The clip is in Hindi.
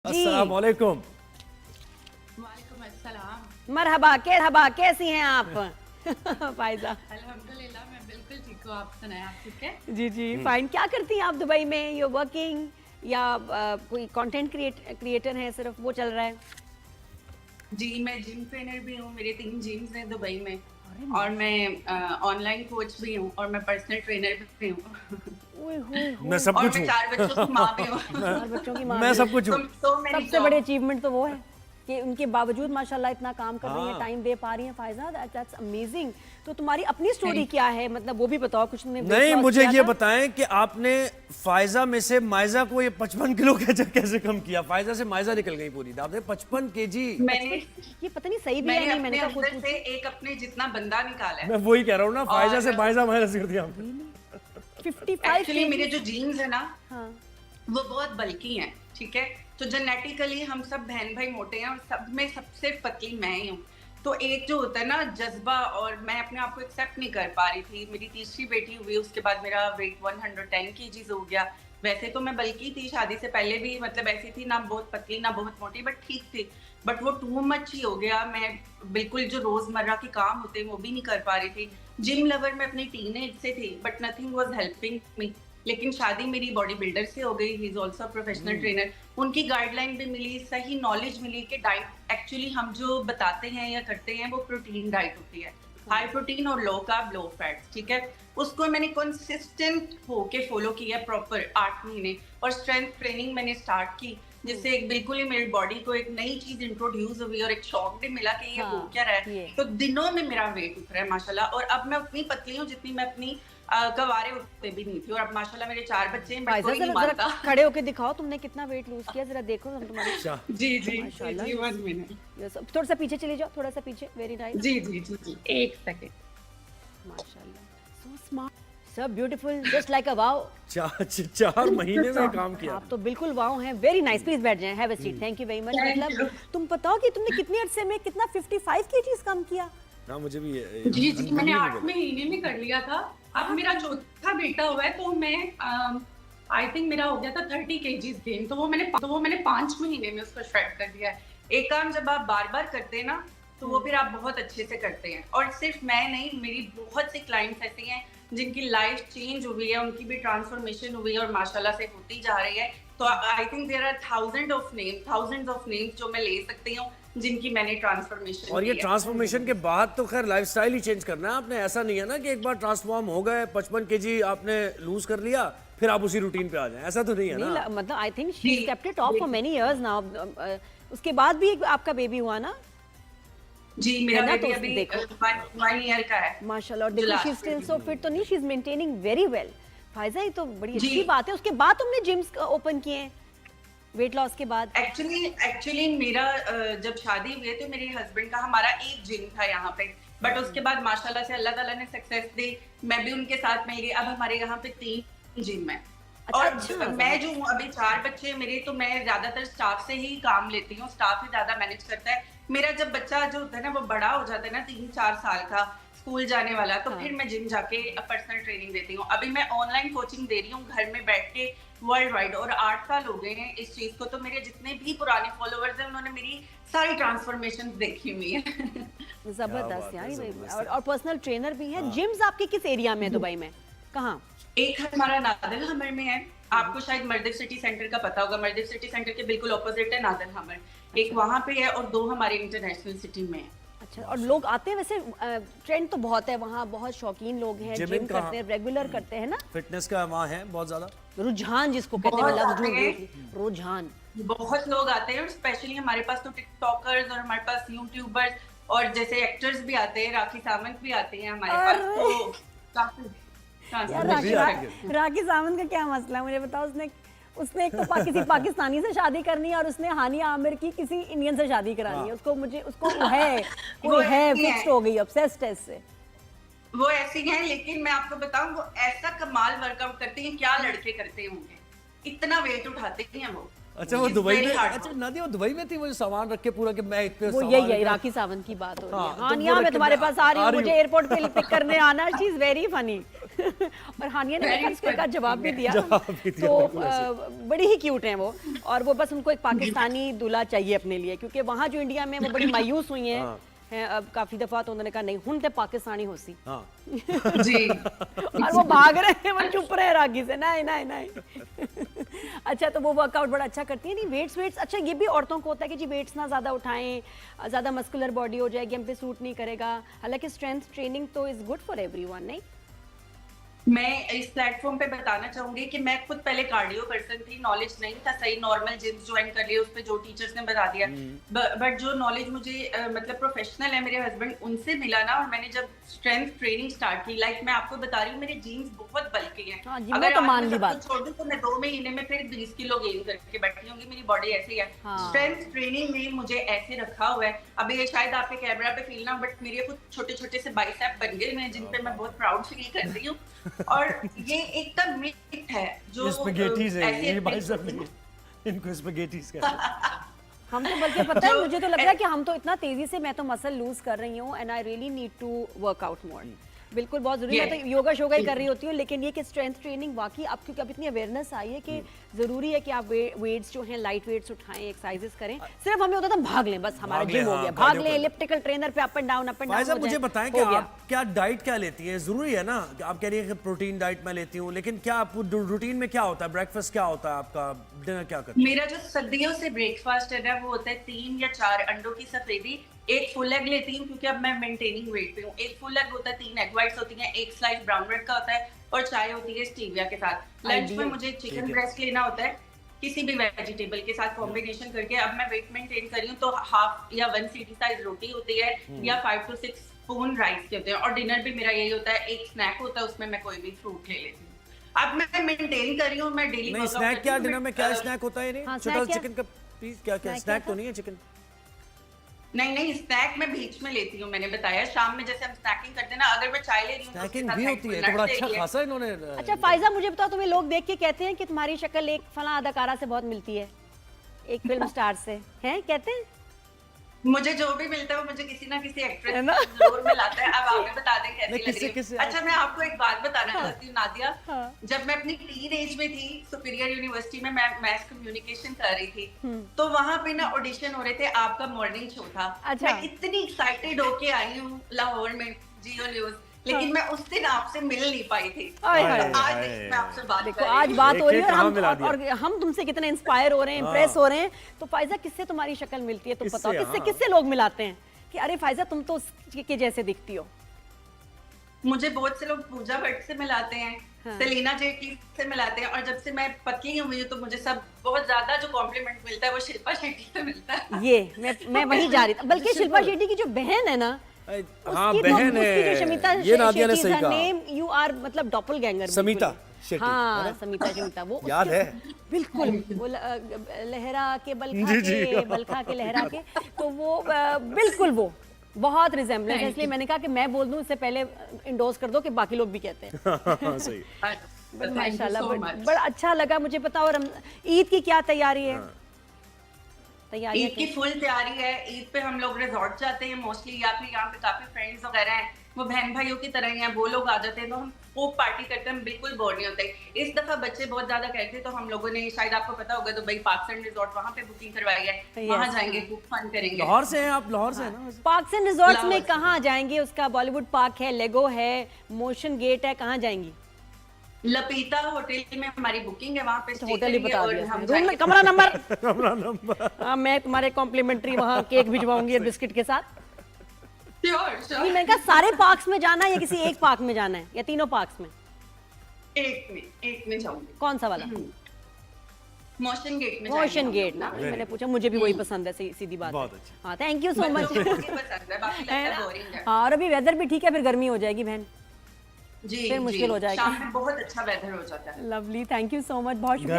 अस्सलाम वालेकुम। वालेकुम अस्सलाम। मरहबा कैसी हैं आप? फायजा अल्हम्दुलिल्लाह मैं बिल्कुल ठीक हूँ। आप सुनाएं, आप ठीक है? जी फाइन। क्या करती हैं आप दुबई में? यू वर्किंग या कोई कंटेंट क्रिएटर हैं, सिर्फ वो चल रहा है? जी मैं जिम ट्रेनर भी हूँ, मेरे 3 जिम्स हैं दुबई में और मैं ऑनलाइन कोच भी हूँ और मैं पर्सनल ट्रेनर भी हूँ मैं सब और कुछ मैं हूँ। 4 बच्चों की माँ भी हूँ। और बच्चों की माँ मैं भी। सब कुछ हूँ। सबसे बड़ी अचीवमेंट तो वो है कि उनके बावजूद माशाल्लाह इतना काम कर रही हैं, हाँ। टाइम दे पा रही हैं। Faiza that's amazing. तो तुम्हारी अपनी स्टोरी क्या है, मतलब वो भी बताओ कुछ। तुमने weight नहीं, loss मुझे किया ये था? बताएं कि आपने फायजा में से मायजा को ये 55 किलो कैसे कम किया? फायजा से मायजा निकल गई पूरी। आपने 55 केजी। मैंने ये पता नहीं सही भी है नहीं, मैंने कहा खुद अंदर से एक अपने जितना बंदा निकाला है। मैं वही कह रहा हूँ ना, फायजा से और- मायजा माइनस कर दिया आपने। 55 एक्चुअली मेरे जो जीन्स है ना हाँ वो बहुत बल्की हैं, ठीक है। तो जेनेटिकली हम सब बहन भाई मोटे हैं और सब में सबसे पतली मैं ही हूँ। तो एक जो होता है ना जज्बा, और मैं अपने आप को एक्सेप्ट नहीं कर पा रही थी। मेरी तीसरी बेटी हुई, उसके बाद मेरा वेट 110 केजीज हो गया। वैसे तो मैं बल्की थी, शादी से पहले भी मतलब ऐसी थी, ना बहुत पतली ना बहुत मोटी, बट ठीक थी। बट वो टू मच ही हो गया। मैं बिल्कुल जो रोजमर्रा के काम होते हैं वो भी नहीं कर पा रही थी। जिम लवर मैं अपनी टीनेज से थी, but nothing was helping me. लेकिन शादी मेरी बॉडी बिल्डर से हो गई, he is also professional trainer. उनकी गाइडलाइन भी मिली, सही नॉलेज मिली कि डाइट एक्चुअली हम जो बताते हैं या करते हैं वो प्रोटीन डाइट होती है, हाई प्रोटीन और लो कार्ब लो फैट्स, ठीक है। उसको मैंने कंसिस्टेंट होके फॉलो किया प्रॉपर 8 महीने, और स्ट्रेंथ ट्रेनिंग मैंने स्टार्ट की, जिससे एक बिल्कुल ही मेरी बॉडी को एक नई चीज इंट्रोड्यूस हुई और एक शॉक भी मिला कि ये हो क्या रहा है। तो दिनों में मेरा वेट उठ रहा है माशाल्लाह, और अब मैं उतनी पतली हूँ जितनी मैं अपनी कवारे उठते भी नहीं थी। और अब माशाल्लाह मेरे 4 बच्चे हैं, बट कोई नहीं मानता। खड़े होके दिखाओ तुमने कितना वेट लूज किया, जरा देखो हम तुम्हारे। जी माशाल्लाह। जी 1 मिनट। थोड़ा सा पीछे चले जाओ, थोड़ा सा पीछे। Very nice. जी 1 सेकंड। माशाल्लाह, so smart, so beautiful, just like a wow. 4 महीने में काम किया। आप तो बिल्कुल वाओ हैं। वेरी नाइस, प्लीज बैठ जाएं, have a seat. Thank you very much. मतलब तुम बताओ कि तुमने कितने अरसे में कितना 55 केजीज कम किया? हाँ, मुझे भी जी मैंने 8 महीने में कर लिया था। अब मेरा चौथा बेटा हुआ है, तो मैं आई थिंक मेरा हो गया था 30 केजीज गेन। तो वो मैंने 5 महीने में उसको श्रेड कर दिया है। एक काम जब आप बार बार करते हैं ना, तो वो फिर आप बहुत अच्छे से करते हैं। और सिर्फ मैं नहीं, मेरी बहुत सी क्लाइंट्स ऐसी हैं जिनकी लाइफ चेंज हुई है, उनकी भी ट्रांसफॉर्मेशन हुई है और माशाल्लाह से होती जा रही है। तो I think there are thousands of names जो मैं ले सकती हूँ जिनकी मैंने ट्रांसफॉर्मेशन। और ये ट्रांसफॉर्मेशन के बाद तो खैर लाइफस्टाइल ही चेंज करना है आपने। ऐसा नहीं है ना कि एक बार ट्रांसफॉर्म हो गए, 55 केजी आपने लूज कर लिया, फिर आप उसी रूटीन पे आ जाएं। ऐसा तो नहीं है ना। मतलब I think she has kept it of for many years now. उसके बाद भी आपका बेबी हुआ ना? जी मेरा ना, बेबी तो अभी देखो 1 ईयर का है माशाल्लाह। और देखो she is still so fit. तो नहीं, she is maintaining very well. Faiza, ये तो बड़ी अच्छी बात है। उसके बाद तुमने जिम्स ओपन किए हैं वेट लॉस के बाद? एक्चुअली मेरा जब शादी हुई तो मेरे हस्बैंड का हमारा एक जिम था यहाँ पे, बट उसके बाद माशाल्लाह से अल्लाह ताला ने सक्सेस दी, मैं भी उनके साथ मिल गई। अब हमारे यहाँ पे 3 जिम है। और मैं जो हूँ, अभी 4 बच्चे मेरे, तो मैं ज्यादातर स्टाफ से ही काम लेती हूँ। स्टाफ ही ज्यादा मैनेज करता है। मेरा जब बच्चा जो होता है ना वो बड़ा हो जाता है ना, 3-4 साल का, स्कूल जाने वाला, तो फिर मैं जिम जाके पर्सनल ट्रेनिंग देती हूँ। अभी मैं ऑनलाइन कोचिंग दे रही हूँ घर में बैठ के वर्ल्ड वाइड, और 8 साल हो गए हैं इस चीज को। तो मेरे जितने भी पुराने फॉलोअर्स हैं उन्होंने मेरी सारी ट्रांसफॉर्मेशन देखी हुई है। जबरदस्त यार। और पर्सनल ट्रेनर भी है। जिम्स आपके किस एरिया में है दुबई में? कहाँ? एक हमारा नादल हमर में है, आपको शायद मर्दिफ सिटी सेंटर का पता होगा। मर्दिफ सिटी सेंटर के बिल्कुल ऑपोजिट है नादल हमर। एक वहाँ पे है और 2 हमारे इंटरनेशनल सिटी में है। अच्छा, और लोग आते हैं वैसे? ट्रेंड तो बहुत है वहाँ, बहुत शौकीन लोग हैं, जिम करते हैं, रेगुलर करते हैं ना। फिटनेस का वहाँ है बहुत ज्यादा रुझान जिसको कहते हैं, लफ्ज ढूंढ रही थी, रुझान। बहुत लोग आते हैं, और स्पेशली हमारे पास तो टिकटॉकर्स और हमारे पास यूट्यूबर्स और जैसे एक्टर्स भी आते हैं। राखी सावंत भी आते हैं हमारे पास। तो काफी यार राखी सावंत का क्या मसला, मुझे बताओ। उसने एक तो किसी पाकिस्तानी से शादी करनी है, और उसने हानिया आमिर की किसी इंडियन से शादी करानी है। उसको है फिक्स्ड हो गई, ऑब्सेस्ड है इससे। वो ऐसी हैं, लेकिन मैं आपको बताऊं वो ऐसा कमाल वर्कआउट करती हैं, क्या लड़के करते होंगे, इतना वेट उठाते हैं वो। अच्छा, वो दुबई में, अच्छा नादिया, वो दुबई में थी, वो सामान रख के पूरा कि मैं इतने वो यही राखी सावंत की बात हो रही है। हानिया, मैं तुम्हारे पास आ रही हूँ, मुझे एयरपोर्ट पे पिक करने आना। She is very funny. और हानिया ने Very मेरे उसका जवाब भी दिया। जवाब भी दिया, तो बिल्कुल ऐसे। बड़ी ही क्यूट हैं वो, और वो बस उनको एक पाकिस्तानी दूल्हा चाहिए अपने लिए, क्योंकि वहाँ जो इंडिया में वो बड़ी मायूस हुई हैं हैं अब काफी दफा, तो उन्होंने कहा नहीं हुन ते पाकिस्तानी होसी। हाँ जी और वो भाग रहे हैं, वो चुप रहे रागी से, नहीं नहीं नहीं। अच्छा, तो वो वर्कआउट बड़ा अच्छा करती है। नहीं वेट्स अच्छा, ये भी औरतों को होता है कि जी वेट्स ना ज़्यादा उठाएं, ज़्यादा मस्कुलर बॉडी हो जाएगी, हम पे सूट नहीं करेगा। हालांकि स्ट्रेंथ ट्रेनिंग तो इज़ गुड फॉर एवरीवन, नहीं? मैं इस प्लेटफॉर्म पे बताना चाहूंगी कि मैं खुद पहले कार्डियो पर्सन थी, नॉलेज नहीं था, सही नॉर्मल जिम ज्वाइन कर लिया, उस पे जो टीचर्स ने बता दिया। बट जो नॉलेज मुझे मतलब प्रोफेशनल है मेरे हस्बैंड, उनसे मिला ना, और मैंने जब स्ट्रेंथ ट्रेनिंग स्टार्ट की, लाइक मैं आपको बता रही हूँ मेरे जीन्स बहुत बल्कि हैं। हाँ जी, अगर मैं तो आज मान ली सब बात। कुछ छोड़ दूं तो मैं 2 महीने में फिर 20 किलो गेन करके बैठी होंगी, मेरी बॉडी ऐसी है। हाँ। स्ट्रेंथ ट्रेनिंग ने मुझे ऐसे रखा हुआ है, अभी ये शायद आपके कैमरा पे फील ना, बट मेरे कुछ छोटे छोटे से बाइसेप बन गए हैं जिन पे मैं बहुत प्राउड फील कर रही हूँ। और ये एकदम मिथ है जो स्पैगेटीज है ऐसे ये बाइसेप नहीं है, इनको स्पैगेटीज कहते हैं। हम तो बल्कि पता है, मुझे तो लग रहा है कि हम तो इतना तेजी से, मैं तो मसल लूज कर रही हूँ and I really need to work out more. बिल्कुल बहुत जरूरी है। मैं तो योगा शोगा ही कर रही होती हूँ, लेकिन ये कि स्ट्रेंथ ट्रेनिंग वाकई आप, क्योंकि अब इतनी अवेयरनेस आई है कि जरूरी है कि आप वेट्स जो हैं लाइट वेट्स उठाएं, एक्सरसाइजेस करें। सिर्फ हमें होता था भाग लें, बस हमारा भाग लें, जिम हो हाँ, गया, cardio भाग लें, कर लें। इलिप्टिकल ट्रेनर पे अप एंड डाउन फायजा मुझे बताएं कि हो गया। आप क्या डाइट क्या लेती हैं? जरूरी है ना कि आप कह रही हैं कि प्रोटीन डाइट मैं लेती हूँ, लेकिन क्या आप रूटीन में क्या होता है? ब्रेकफास्ट क्या होता है आपका? डिनर क्या करते हैं? मेरा जो सर्दियों से ब्रेकफास्ट है ना, वो होता है 3 या 4 अंडों की सफेदी, एक फुल एग लेती हूँ क्योंकि अब मैं मेंटेनिंग वेट पे हूँ। एक फुल एग होता है, 3 एग व्हाइट्स होती हैं, एक स्लाइस ब्राउन ब्रेड का होता है, और चाय होती है स्टीविया के साथ। लंच में मुझे चिकन ब्रेस्ट लेना होता है किसी भी वेजिटेबल के साथ कॉम्बिनेशन करके। अब मैं वेट मेंटेन कर रही हूँ तो हाफ या 1 सीटी साइज रोटी होती है या 5 to 6 स्पून राइस के होते हैं, और डिनर भी मेरा यही होता है, एक स्नैक होता है, उसमें मैं कोई भी फ्रूट ले लेती हूँ। अब मैं मेंटेन कर रही हूँ, मैं डेली नहीं स्नैक क्या, डिनर में क्या स्नैक होता है? हाँ, छोटा snack क्या? चिकन का पीस, क्या क्या snack स्नैक क्या तो नहीं है चिकन? नहीं स्नैक मैं बीच में लेती हूँ, मैंने बताया शाम में जैसे हम स्नैकिंग करते हैं ना, अगर मैं चाय ले रही हूँ तो उसके स्नैकिंग साथ भी side होती है, में तो बड़ा nuts अच्छा ले लिया। खासा इन्होंने। अच्छा फायजा, मुझे बताओ, तुम्हें लोग देख के कहते हैं कि तुम्हारी शक्ल एक फला अदाकारा से बहुत मिलती है, एक फिल्म स्टार से, हैं कहते हैं? मुझे जो भी मिलता है वो मुझे किसी ना किसी एक्ट्रेस है ना? जरूर मिलाता है। अब आप भी बता दें कैसी नहीं, लग किससे- रही किससे है। अच्छा मैं आपको एक बात बताना चाहती हूँ नादिया, हाँ। जब मैं अपनी टीन एज में थी, सुपीरियर यूनिवर्सिटी में मैं मैस कम्युनिकेशन कर रही थी, तो वहां पे ना ऑडिशन हो रहे थे, आपका मॉर्निंग शो था। अच्छा। मैं इतनी एक्साइटेड होके आई हूँ लाहौर में जियो न्यूज, लेकिन मैं उस दिन आपसे मिल नहीं पाई थी। हाय, हाय, तो आज हाय। देखिए मैं आपसे बात देखो कर रही आज हूँ। बात हो रही है, देखिए, और हम कहाँ मिला और हम तुमसे कितने इंस्पायर हो रहे हैं, इंप्रेस हो रहे हैं। तो फायजा, किससे तुम्हारी शक्ल मिलती है तुम किससे, बताओ, किससे हाँ। किससे लोग मिलाते हैं कि अरे फायजा तुम तो उसके जैसे दिखती हो? मुझे बहुत से लोग पूजा भट्ट से मिलाते हैं, हाँ। सेलिना जेटली से मिलाते हैं, और जब से मैं पतली हुई हूँ तो मुझे सब बहुत ज्यादा जो कॉम्प्लीमेंट मिलता है वो शिल्पा शेट्टी से मिलता है। ये मैं वहीं जा रही थी, बल्कि शिल्पा शेट्टी की जो बहन है ना, हाँ उसकी बहन तो, उसकी जो है, शमिता ये नादिया ने शेट्टी सही कहा। नेम यू आर मतलब डॉपलगैंगर। समीता शेट्टी, है हाँ ना? समीता शमिता, वो याद उसके- है? बिल्कुल, वो लहरा के बलखा जी, जी। के बलखा के लहरा के, तो वो बिल्कुल वो बहुत रिजेम्बलेंस है, इसलिए मैंने कहा कि मैं बोल दूं इससे पहले इंडोर्स कर दो कि बाकी लोग भी कहते हैं। हाँ, सही। माशाल्लाह, बड़ा अच्छा लगा मुझे। पता, और ईद की क्या तैयारी है? तैयारी ईद की फुल तैयारी है। ईद पे हम लोग रिजॉर्ट जाते हैं मोस्टली, या फिर यहाँ पे काफी फ्रेंड्स वगैरह हैं, वो बहन भाइयों की तरह ही हैं, वो लोग आ जाते हैं, तो हम खूब पार्टी करते हैं, हम बिल्कुल बोर नहीं होते। इस दफा बच्चे बहुत ज्यादा कहते हैं, तो हम लोगों ने, शायद आपको पता होगा, दुबई पार्क्स रिजॉर्ट वहाँ पे बुकिंग करवाई है, वहाँ जाएंगे, खूब फन करेंगे। लाहौर से हैं आप? लाहौर से हैं ना? पार्क्स एंड रिजॉर्ट्स में लाहौर से। कहाँ जाएंगे? उसका बॉलीवुड पार्क है, लेगो है, मोशन गेट है, कहाँ जाएंगी? लपीता होटल में हमारी बुकिंग है, वहाँ पे stay होटल ही करेंगे बता और दिया हम उसने। रूम जाएंगे। में कमरा नंबर कमरा नंबर। हाँ, मैं तुम्हारे कॉम्प्लीमेंट्री वहाँ केक भिजवाऊंगी और बिस्किट के साथ। Sure, नहीं, sure। मैंने कहा सारे पार्क्स में जाना है या किसी एक पार्क में जाना है, या तीनों पार्क्स में? एक में जाऊंगी। कौन सा वाला? मोशन गेट में मोशन गेट ना, मैंने पूछा, मुझे भी वही पसंद है, सीधी बात बहुत है। अच्छा। हाँ, थैंक यू सो मच। पसंद है, बाकी लगता है बोरिंग है। हाँ, और अभी वेदर भी ठीक है, फिर गर्मी हो जाएगी बहन, जी फिर मुश्किल हो जाएगा। शाम में बहुत अच्छा वेदर हो जाता है। Lovely, thank you so much, बहुत शुक्रिया।